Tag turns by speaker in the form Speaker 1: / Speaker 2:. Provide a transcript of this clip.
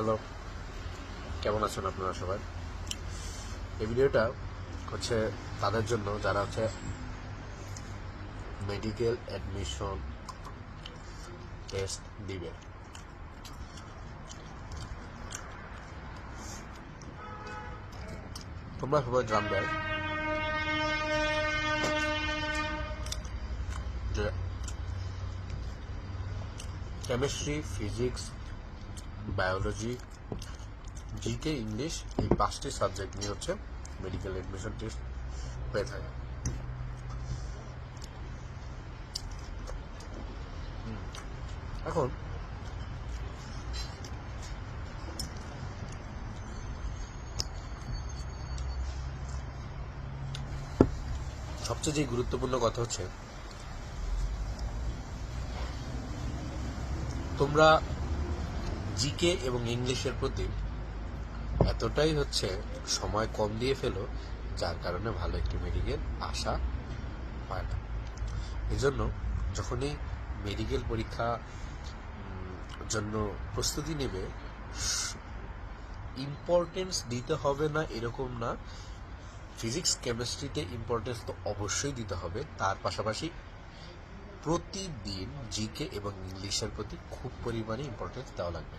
Speaker 1: Hello, কেমন আছেন আপনারা সবাই? এই ভিডিওটা হচ্ছে তাদের জন্য যারা হচ্ছে মেডিকেল অ্যাডমিশন টেস্ট দিবে। তোমরা সবাই জানবে যে chemistry, physics, biology, GK, English এই 5টি সাবজেক্ট নিয়ে হচ্ছে মেডিকেল অ্যাডমিশন টেস্ট হয়ে থাকে। এখন সবচেয়ে যে গুরুত্বপূর্ণ কথা হচ্ছে, তোমরা জিকে এবং ইংলিশের প্রতি এতটাই হচ্ছে সময় কম দিয়ে ফেলো, যার কারণে ভালো একটি মেডিকেল আশা হয় না। এজন্য যখনই মেডিকেল পরীক্ষা জন্য প্রস্তুতি নেবে, ইম্পর্টেন্স দিতে হবে না এরকম না। ফিজিক্স, কেমিস্ট্রিতে ইম্পর্টেন্স তো অবশ্যই দিতে হবে, তার পাশাপাশি প্রতিদিন জিকে এবং ইংলিশের প্রতি খুব পরিমাণে ইম্পর্টেন্স দেওয়া লাগবে।